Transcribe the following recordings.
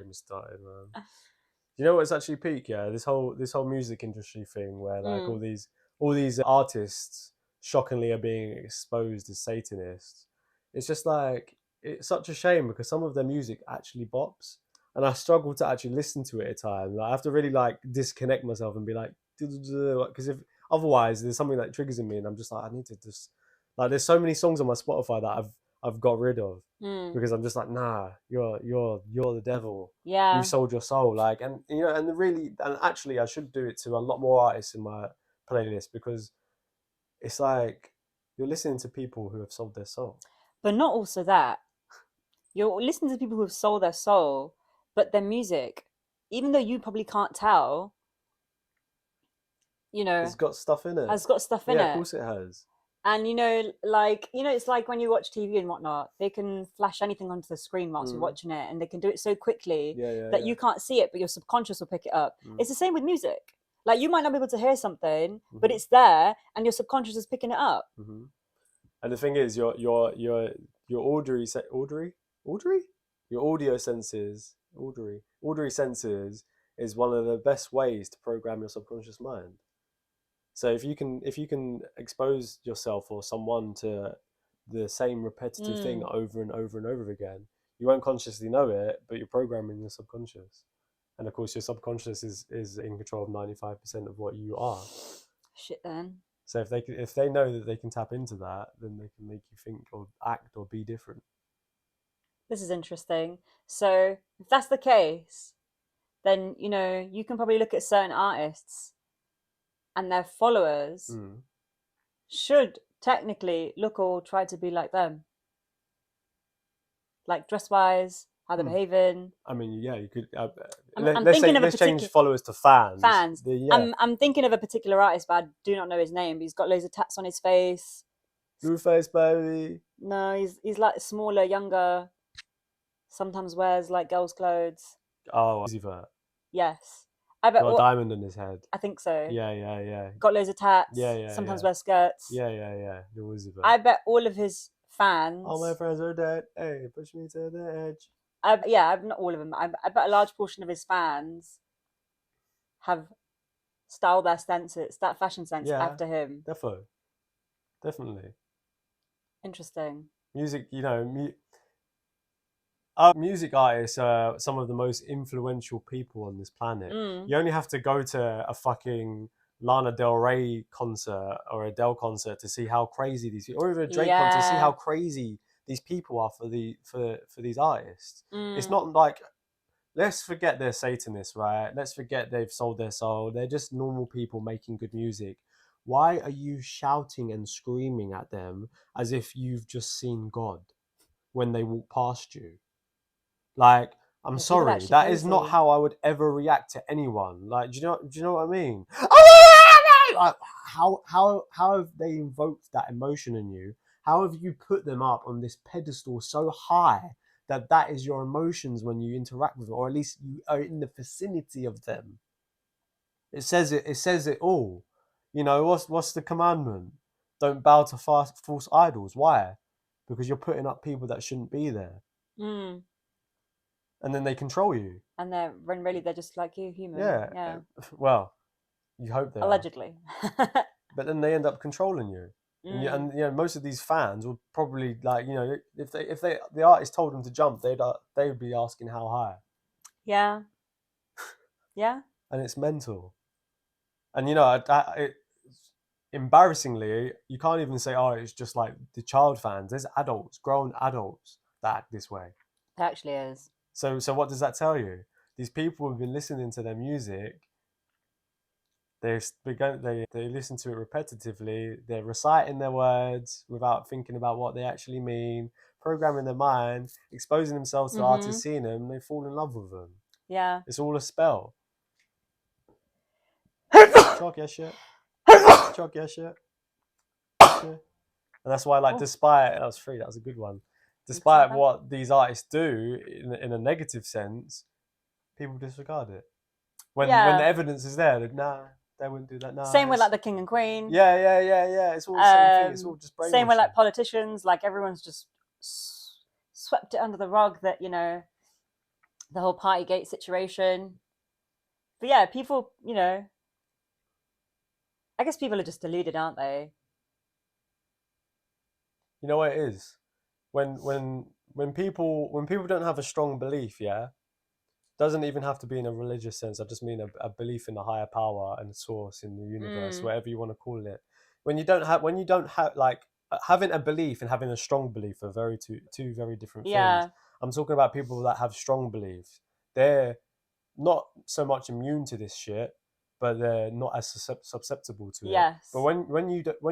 me started, man. You know what's actually peak? Yeah, this whole music industry thing where like all these artists shockingly are being exposed as Satanists. It's just like it's such a shame because some of their music actually bops, and I struggle to actually listen to it at times. Like, I have to really like disconnect myself and be like, because if otherwise there's something that triggers in me, and I'm just like I need to just like there's so many songs on my Spotify that I've got rid of because I'm just like nah, you're the devil. You sold your soul, like, and you know, and actually I should do it to a lot more artists in my playlist because it's like you're listening to people who have sold their soul. But not also that. You're listening to people who have sold their soul, but their music, even though you probably can't tell, It's got stuff in it. has got stuff in Yeah, of it. course it has. And it's like when you watch TV and whatnot, they can flash anything onto the screen whilst you're watching it, and they can do it so quickly that you can't see it, but your subconscious will pick it up. It's the same with music. Like you might not be able to hear something, but it's there, and your subconscious is picking it up. And the thing is, your auditory your audio senses, auditory senses is one of the best ways to program your subconscious mind. So if you can expose yourself or someone to the same repetitive thing over and over and over again, you won't consciously know it, but you're programming your subconscious. And of course, your subconscious is in control of 95% of what you are. Shit, then. So if they know that they can tap into that, then they can make you think or act or be different. This is interesting. So if that's the case, then you can probably look at certain artists and their followers should technically look or try to be like them, like dress wise, how they're behaving. I mean, yeah, you could. Let's change followers to fans. I'm thinking of a particular artist, but I do not know his name. He's got loads of tats on his face. Blueface baby. No, he's like smaller, younger. Sometimes wears like girls' clothes. Oh, Uzi Vert. Yes. I bet got a diamond in his head. I think so. Yeah. Got loads of tats. Yeah. Sometimes wears skirts. Yeah. The Uzi Vert. I bet all of his fans. All my friends are dead. Hey, push me to the edge. Not all of them. I bet a large portion of his fans have styled their senses, that fashion sense, after him. Definitely. Interesting. Music, music artists are some of the most influential people on this planet. You only have to go to a fucking Lana Del Rey concert or Adele concert to see how crazy these people, or even a Drake concert to see how crazy these people are for these artists. It's not like, let's forget they're Satanists, right? Let's forget they've sold their soul. They're just normal people making good music. Why are you shouting and screaming at them as if you've just seen God when they walk past you? Like, I'm sorry, that is not how I would ever react to anyone. Like, do you know what I mean? Like, how have they invoked that emotion in you? How have you put them up on this pedestal so high that is your emotions when you interact with them, or at least you are in the vicinity of them? It says it all. What's the commandment? Don't bow to false idols. Why? Because you're putting up people that shouldn't be there. And then they control you. And when really they're just like you, human. Yeah. Well, you hope they allegedly. But then they end up controlling you. And most of these fans would probably if the artist told them to jump, they would be asking how high. Yeah. And it's mental. And embarrassingly, you can't even say, oh, it's just like the child fans. There's grown adults that act this way. It actually is. So what does that tell you? These people have been listening to their music. They listen to it repetitively. They're reciting their words without thinking about what they actually mean, programming their mind, exposing themselves to artists, seeing them, they fall in love with them. Yeah. It's all a spell. Chalk your shit. And that's why, despite that was free, that was a good one. Despite what these artists do in a negative sense, people disregard it. When the evidence is there, nah, they wouldn't do that. Nah, same with the king and queen. Yeah. It's all the same thing. It's all just brainwashing. Same with politicians. Everyone's just swept it under the rug that the whole Partygate situation. But yeah, people, you know, I guess people are just deluded, aren't they? You know what it is? When people don't have a strong belief, yeah, doesn't even have to be in a religious sense. I just mean a belief in a higher power and source in the universe, whatever you want to call it. When you don't have like having a belief and having a strong belief are two very different things. Yeah. I'm talking about people that have strong beliefs. They're not so much immune to this shit, but they're not as susceptible to it. But Yes. when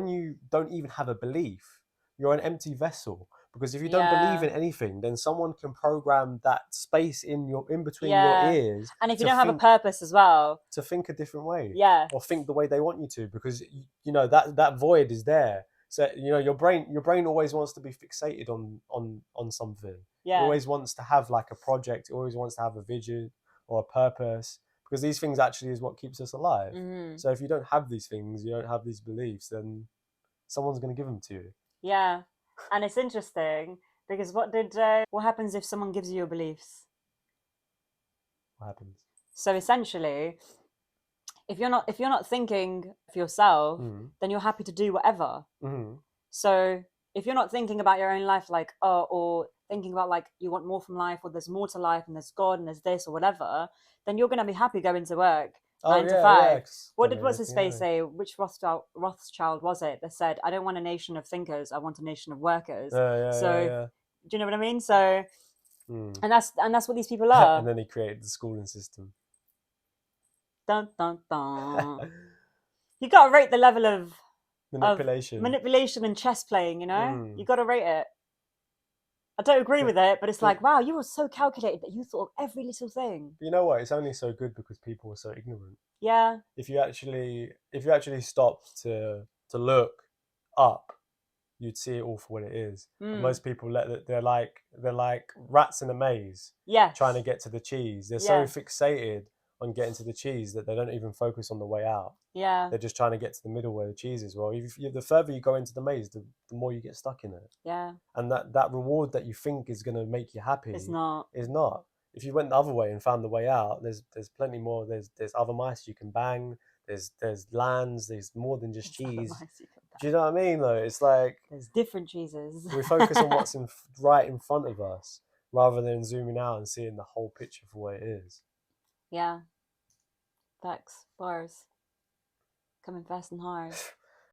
you don't even have a belief, you're an empty vessel. Because if you don't believe Yeah. in anything, then someone can program that space in between your Yeah. ears And if you to don't have a think purpose as well, to think a different way, yeah. or think the way they want you to, because you know that void is there. So you know your brain always wants to be fixated on something. It Yeah. always wants to have like a project. It always wants to have a vision or a purpose, because these things actually is what keeps us alive. Mm-hmm. So if you don't have these things, you don't have these beliefs, then someone's going to give them to you. Yeah. And it's interesting because what happens if someone gives you your beliefs? What happens? So essentially, if you're not thinking for yourself, then you're happy to do whatever. So if you're not thinking about your own life, like or thinking about like you want more from life, or there's more to life, and there's God, and there's this or whatever, then you're gonna be happy going to work 9 to 5. What's his face say? Which Rothschild was it that said, "I don't want a nation of thinkers. I want a nation of workers." So do you know what I mean? So and that's what these people are. And then he created the schooling system. Dun dun dun. You gotta rate the level of manipulation and chess playing. You know, you gotta rate it. I don't agree with it, but it's like, wow, you were so calculated that you thought of every little thing. You know what? It's only so good because people are so ignorant. Yeah. If you actually stopped to look up, you'd see it all for what it is. Most people they're like rats in a maze, trying to get to the cheese. They're so fixated on getting to the cheese that they don't even focus on the way out. Yeah. They're just trying to get to the middle where the cheese is. Well, the further you go into the maze, the more you get stuck in it. Yeah. And that reward that you think is going to make you happy is not. If you went the other way and found the way out, there's plenty more. There's other mice you can bang. There's lands. There's more than just cheese. Do you know what I mean? Though it's like there's different cheeses. We focus on what's right in front of us rather than zooming out and seeing the whole picture for what it is. Yeah. Facts. Bars. Coming fast and hard.